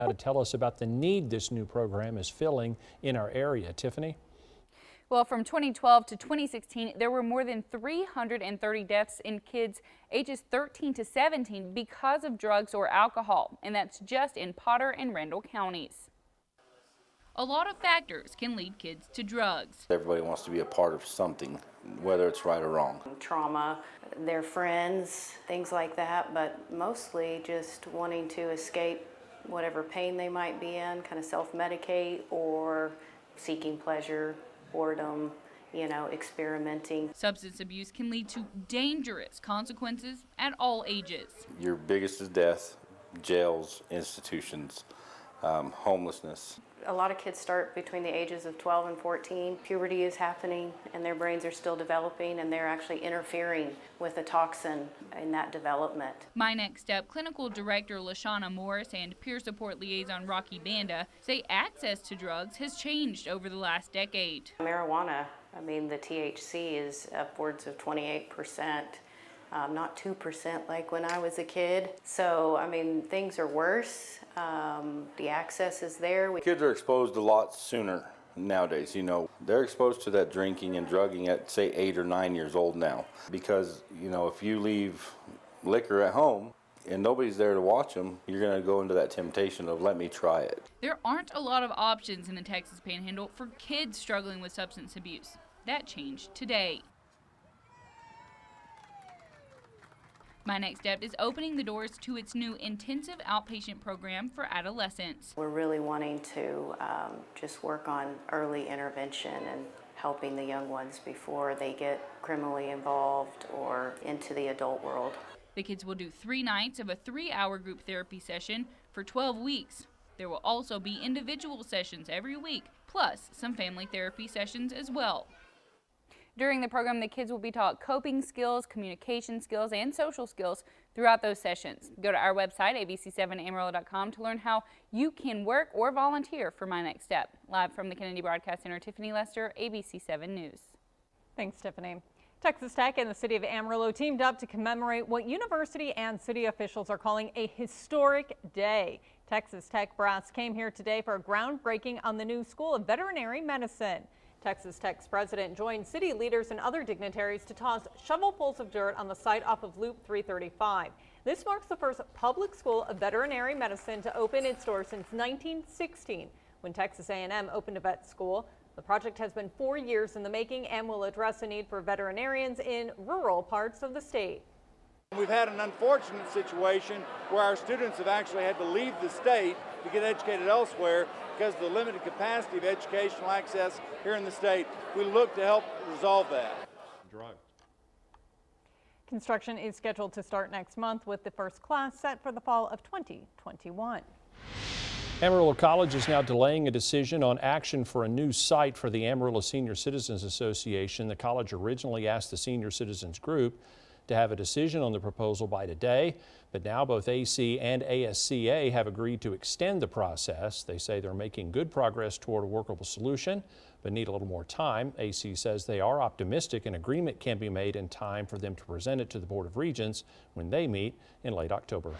Now to tell us about the need this new program is filling in our area. Tiffany? Well, from 2012 to 2016, there were more than 330 deaths in kids ages 13 to 17 because of drugs or alcohol, and that's just in Potter and Randall counties. A lot of factors can lead kids to drugs. Everybody wants to be a part of something, whether it's right or wrong. Trauma, their friends, things like that, but mostly just wanting to escape whatever pain they might be in, kind of self-medicate or seeking pleasure, boredom, experimenting. Substance abuse can lead to dangerous consequences at all ages. Your biggest is death, jails, institutions, homelessness. A lot of kids start between the ages of 12 and 14. Puberty is happening and their brains are still developing, and they're actually interfering with the toxin in that development. My Next Step Clinical Director LaShawna Morris and Peer Support Liaison Rocky Banda say access to drugs has changed over the last decade. Marijuana, the THC is upwards of 28%. Not 2% like when I was a kid. So, things are worse. The access is there. Kids are exposed a lot sooner nowadays. They're exposed to that drinking and drugging at, say, 8 or 9 years old now. Because, if you leave liquor at home and nobody's there to watch them, you're going to go into that temptation of let me try it. There aren't a lot of options in the Texas Panhandle for kids struggling with substance abuse. That changed today. My Next Step is opening the doors to its new intensive outpatient program for adolescents. We're really wanting to just work on early intervention and helping the young ones before they get criminally involved or into the adult world. The kids will do 3 nights of a 3-hour group therapy session for 12 weeks. There will also be individual sessions every week, plus some family therapy sessions as well. During the program, the kids will be taught coping skills, communication skills, and social skills throughout those sessions. Go to our website, abc7amarillo.com, to learn how you can work or volunteer for My Next Step. Live from the Kennedy Broadcast Center, Tiffany Lester, ABC7 News. Thanks, Tiffany. Texas Tech and the city of Amarillo teamed up to commemorate what university and city officials are calling a historic day. Texas Tech brass came here today for a groundbreaking on the new School of Veterinary Medicine. Texas Tech's president joined city leaders and other dignitaries to toss shovelfuls of dirt on the site off of Loop 335. This marks the first public school of veterinary medicine to open its doors since 1916, when Texas A&M opened a vet school. The project has been 4 years in the making and will address a need for veterinarians in rural parts of the state. We've had an unfortunate situation where our students have actually had to leave the state to get educated elsewhere because of the limited capacity of educational access here in the state. We look to help resolve that. Construction is scheduled to start next month, with the first class set for the fall of 2021. Amarillo College is now delaying a decision on action for a new site for the Amarillo Senior Citizens Association. The college originally asked the Senior Citizens Group to have a decision on the proposal by today, but now both AC and ASCA have agreed to extend the process. They say they're making good progress toward a workable solution, but need a little more time. AC says they are optimistic an agreement can be made in time for them to present it to the Board of Regents when they meet in late October.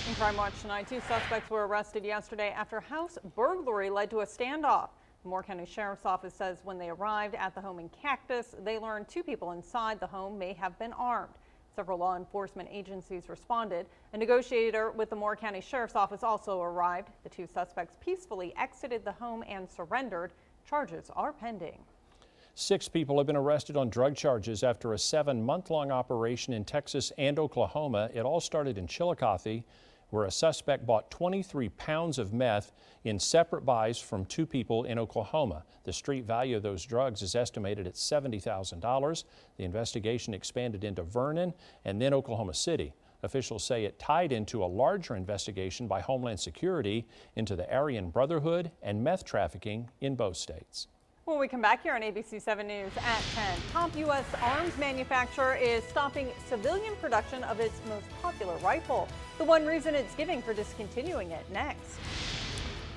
In Crime Watch tonight, 2 suspects were arrested yesterday after house burglary led to a standoff. The Moore County Sheriff's Office says when they arrived at the home in Cactus, they learned 2 people inside the home may have been armed. Several law enforcement agencies responded. A negotiator with the Moore County Sheriff's Office also arrived. The 2 suspects peacefully exited the home and surrendered. Charges are pending. 6 people have been arrested on drug charges after a 7-month-long operation in Texas and Oklahoma. It all started in Chillicothe, where a suspect bought 23 pounds of meth in separate buys from 2 people in Oklahoma. The street value of those drugs is estimated at $70,000. The investigation expanded into Vernon and then Oklahoma City. Officials say it tied into a larger investigation by Homeland Security into the Aryan Brotherhood and meth trafficking in both states. When we come back here on ABC 7 News at 10, top U.S. arms manufacturer is stopping civilian production of its most popular rifle. The one reason it's giving for discontinuing it next.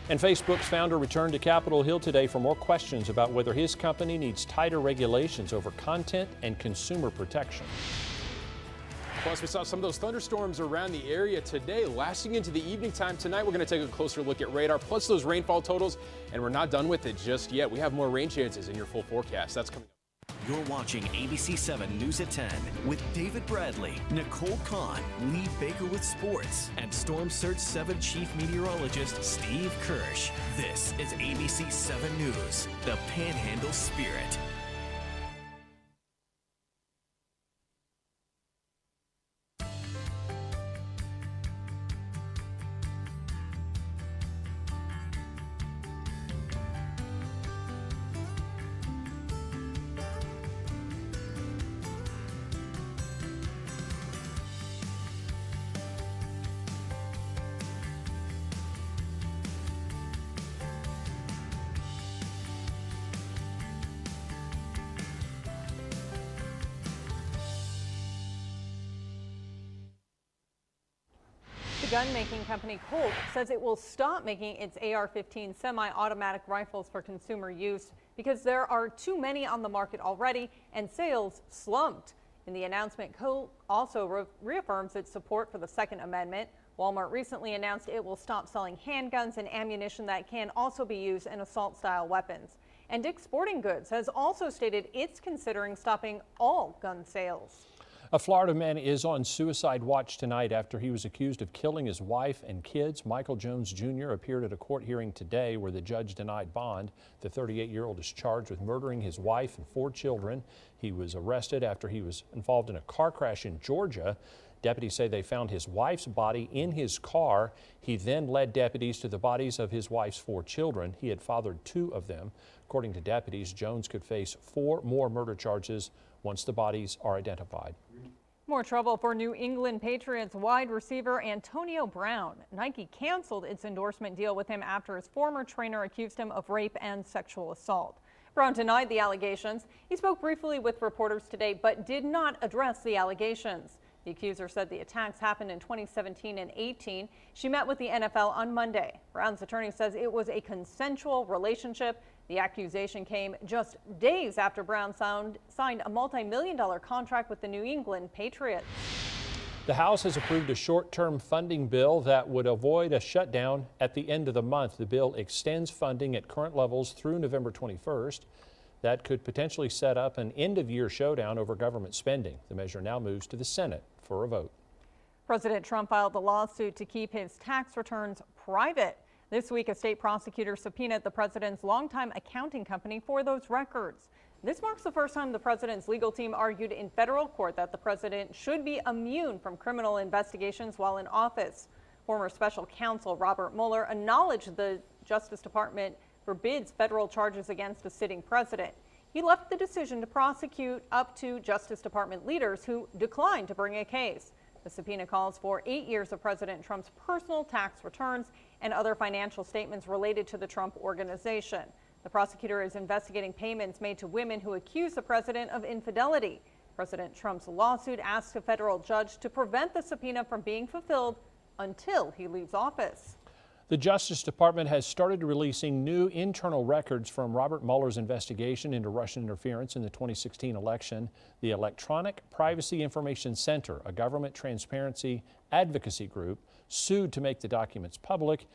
And Facebook's founder returned to Capitol Hill today for more questions about whether his company needs tighter regulations over content and consumer protection. Plus, we saw some of those thunderstorms around the area today, lasting into the evening time tonight. We're going to take a closer look at radar, plus those rainfall totals, and we're not done with it just yet. We have more rain chances in your full forecast. That's coming up. You're watching ABC 7 News at 10 with David Bradley, Nicole Kahn, Lee Baker with sports, and Storm Surge 7 Chief Meteorologist Steve Kirsch. This is ABC 7 News, the Panhandle Spirit. The gun-making company Colt says it will stop making its AR-15 semi-automatic rifles for consumer use because there are too many on the market already and sales slumped. In the announcement, Colt also reaffirms its support for the Second Amendment. Walmart recently announced it will stop selling handguns and ammunition that can also be used in assault-style weapons. And Dick's Sporting Goods has also stated it's considering stopping all gun sales. A Florida man is on suicide watch tonight after he was accused of killing his wife and kids. Michael Jones Jr. appeared at a court hearing today where the judge denied bond. The 38-year-old is charged with murdering his wife and 4 children. He was arrested after he was involved in a car crash in Georgia. Deputies say they found his wife's body in his car. He then led deputies to the bodies of his wife's 4 children. He had fathered 2 of them. According to deputies, Jones could face 4 more murder charges once the bodies are identified. More trouble for New England Patriots wide receiver Antonio Brown. Nike canceled its endorsement deal with him after his former trainer accused him of rape and sexual assault. Brown denied the allegations. He spoke briefly with reporters today, but did not address the allegations. The accuser said the attacks happened in 2017 and 18. She met with the NFL on Monday. Brown's attorney says it was a consensual relationship. The accusation came just days after Brown signed a multi-million-dollar contract with the New England Patriots. The House has approved a short-term funding bill that would avoid a shutdown at the end of the month. The bill extends funding at current levels through November 21st. That could potentially set up an end-of-year showdown over government spending. The measure now moves to the Senate for a vote. President Trump filed a lawsuit to keep his tax returns private. This week, a state prosecutor subpoenaed the president's longtime accounting company for those records. This marks the first time the president's legal team argued in federal court that the president should be immune from criminal investigations while in office. Former special counsel Robert Mueller acknowledged the Justice Department forbids federal charges against a sitting president. He left the decision to prosecute up to Justice Department leaders who declined to bring a case. The subpoena calls for 8 years of President Trump's personal tax returns and other financial statements related to the Trump organization. The prosecutor is investigating payments made to women who accuse the president of infidelity. President Trump's lawsuit asks a federal judge to prevent the subpoena from being fulfilled until he leaves office. The Justice Department has started releasing new internal records from Robert Mueller's investigation into Russian interference in the 2016 election. The Electronic Privacy Information Center, a government transparency advocacy group, sued to make the documents public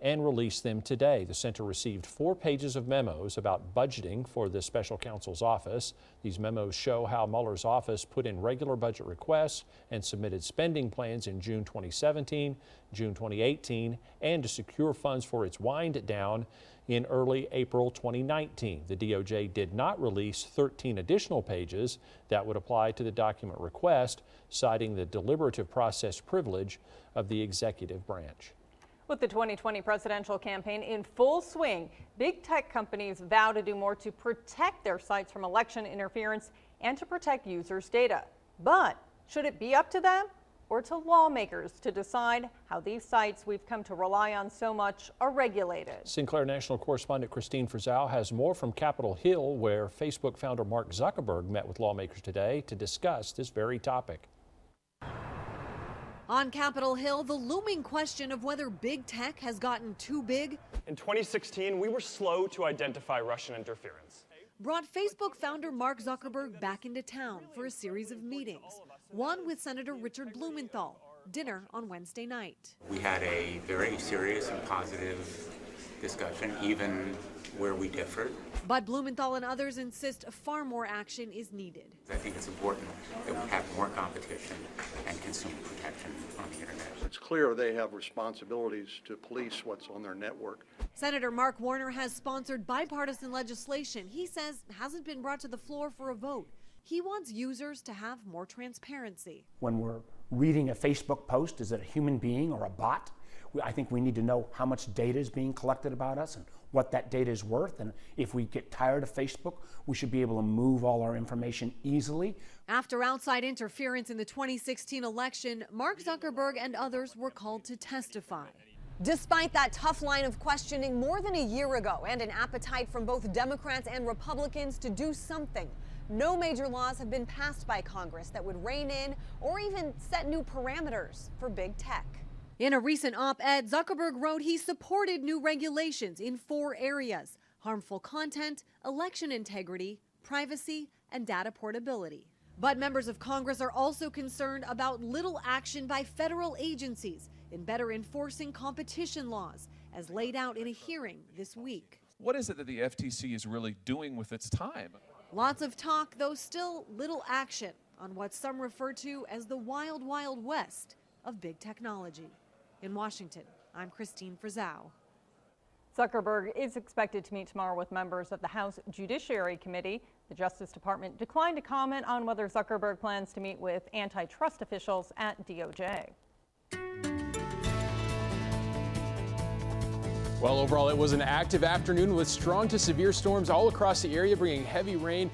and release them today. The center received 4 pages of memos about budgeting for the special counsel's office. These memos show how Mueller's office put in regular budget requests and submitted spending plans in June 2017, June 2018, and to secure funds for its wind down in early April 2019. The DOJ did not release 13 additional pages that would apply to the document request, citing the deliberative process privilege of the executive branch. With the 2020 presidential campaign in full swing, big tech companies vow to do more to protect their sites from election interference and to protect users' data. But should it be up to them or to lawmakers to decide how these sites we've come to rely on so much are regulated? Sinclair National correspondent Christine Frizzell has more from Capitol Hill, where Facebook founder Mark Zuckerberg met with lawmakers today to discuss this very topic. On Capitol Hill, the looming question of whether big tech has gotten too big. In 2016, we were slow to identify Russian interference. Brought Facebook founder Mark Zuckerberg back into town for a series of meetings. one with Senator Richard Blumenthal. Dinner on Wednesday night. We had a very serious and positive discussion, even where we differed. But Blumenthal and others insist far more action is needed. I think it's important that we have more competition and consumer protection on the internet. It's clear they have responsibilities to police what's on their network. Senator Mark Warner has sponsored bipartisan legislation he says hasn't been brought to the floor for a vote. He wants users to have more transparency. When we're reading a Facebook post, is it a human being or a bot? I think we need to know how much data is being collected about us and what that data is worth. And if we get tired of Facebook, we should be able to move all our information easily. After outside interference in the 2016 election, Mark Zuckerberg and others were called to testify. Despite that tough line of questioning more than a year ago and an appetite from both Democrats and Republicans to do something, no major laws have been passed by Congress that would rein in or even set new parameters for big tech. In a recent op-ed, Zuckerberg wrote he supported new regulations in 4 areas: harmful content, election integrity, privacy, and data portability. But members of Congress are also concerned about little action by federal agencies in better enforcing competition laws, as laid out in a hearing this week. What is it that the FTC is really doing with its time? Lots of talk, though still little action on what some refer to as the wild, wild west of big technology. In Washington, I'm Christine Frizzau. Zuckerberg is expected to meet tomorrow with members of the House Judiciary Committee. The Justice Department declined to comment on whether Zuckerberg plans to meet with antitrust officials at DOJ. Well, overall, it was an active afternoon with strong to severe storms all across the area, bringing heavy rain,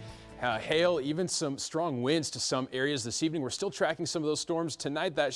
hail, even some strong winds to some areas this evening. We're still tracking some of those storms tonight. That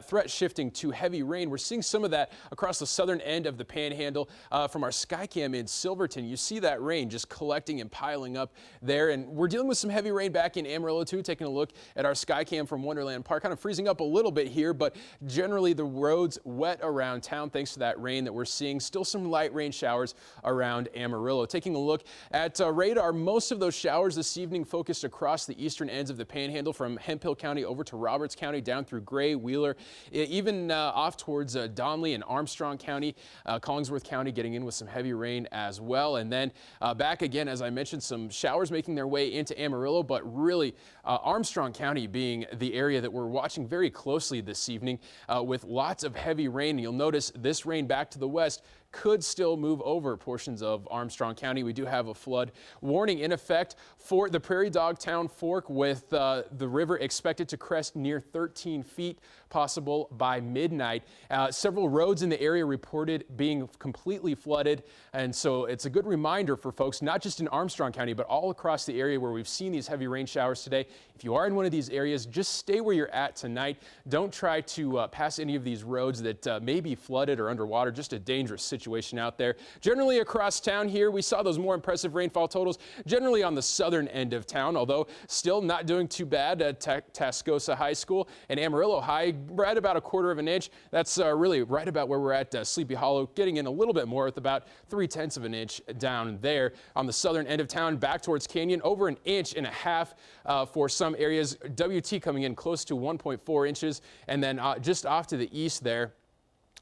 threat shifting to heavy rain. We're seeing some of that across the southern end of the Panhandle from our Skycam in Silverton. You see that rain just collecting and piling up there, and we're dealing with some heavy rain back in Amarillo too. Taking a look at our Skycam from Wonderland Park, kind of freezing up a little bit here, but generally the roads wet around town thanks to that rain that we're seeing. Still some light rain showers around Amarillo. Taking a look at radar, most of those showers this evening focused across the eastern ends of the Panhandle from Hemphill County over to Roberts County, down through Gray, Wheeler, even off towards Donley and Armstrong County, Collingsworth County getting in with some heavy rain as well. And then back again, as I mentioned, some showers making their way into Amarillo, but really Armstrong County being the area that we're watching very closely this evening with lots of heavy rain. You'll notice this rain back to the west could still move over portions of Armstrong County. We do have a flood warning in effect for the Prairie Dog Town Fork, with the river expected to crest near 13 feet, possible by midnight. Several roads in the area reported being completely flooded, and so it's a good reminder for folks, not just in Armstrong County, but all across the area where we've seen these heavy rain showers today. If you are in one of these areas, just stay where you're at tonight. Don't try to pass any of these roads that may be flooded or underwater. Just a dangerous situation out there. Generally across town here, we saw those more impressive rainfall totals generally on the southern end of town, although still not doing too bad at Tascosa High School and Amarillo High, right about 1/4 of an inch. That's really right about where we're at Sleepy Hollow, getting in a little bit more with about 3/10 of an inch down there. On the southern end of town, back towards Canyon, over 1.5 inches for some areas. WT coming in close to 1.4 inches, and then just off to the east there,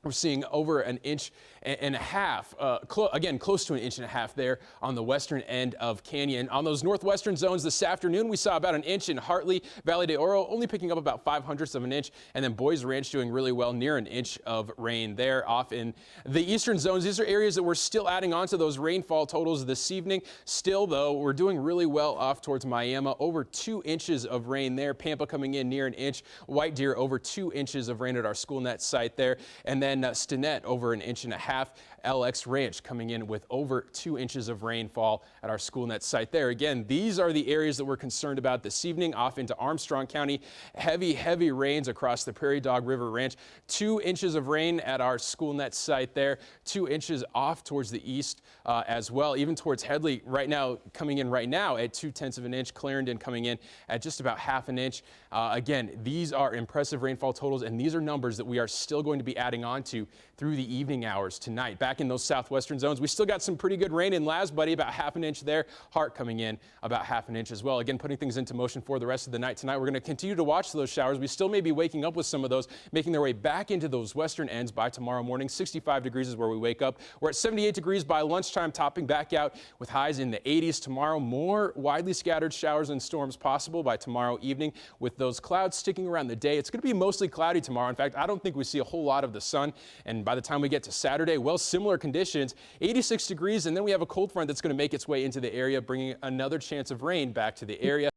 we're seeing over 1.5 inches, again, close to 1.5 inches there on the western end of Canyon. On those northwestern zones this afternoon, we saw about 1 inch in Hartley, Valley de Oro, only picking up about 0.05 of an inch, and then Boys Ranch doing really well, near 1 inch of rain there. Off in the eastern zones, these are areas that we're still adding on to those rainfall totals this evening. Still, though, we're doing really well off towards Miami, over 2 inches of rain there. Pampa coming in near 1 inch. White Deer over 2 inches of rain at our SchoolNet site there, and then Stinnett over 1.5 inches. LX Ranch coming in with over 2 inches of rainfall at our SchoolNet site there. Again, these are the areas that we're concerned about this evening. Off into Armstrong County, heavy rains across the Prairie Dog River Ranch. 2 inches of rain at our SchoolNet site there. 2 inches off towards the east as well, even towards Headley right now, coming in right now at 0.2 of an inch. Clarendon coming in at just about 1/2 inch. Again, these are impressive rainfall totals, and these are numbers that we are still going to be adding on to through the evening hours tonight. Back in those southwestern zones, we still got some pretty good rain in Laz, buddy, about half an inch there. Hart coming in about half an inch as well. Again, putting things into motion for the rest of the night tonight. We're going to continue to watch those showers. We still may be waking up with some of those, making their way back into those western ends by tomorrow morning. 65 degrees is where we wake up. We're at 78 degrees by lunchtime, topping back out with highs in the 80s tomorrow. More widely scattered showers and storms possible by tomorrow evening, with those clouds sticking around the day. It's going to be mostly cloudy tomorrow. In fact, I don't think we see a whole lot of the sun. And by the time we get to Saturday, well, similar conditions, 86 degrees, and then we have a cold front that's going to make its way into the area, bringing another chance of rain back to the area.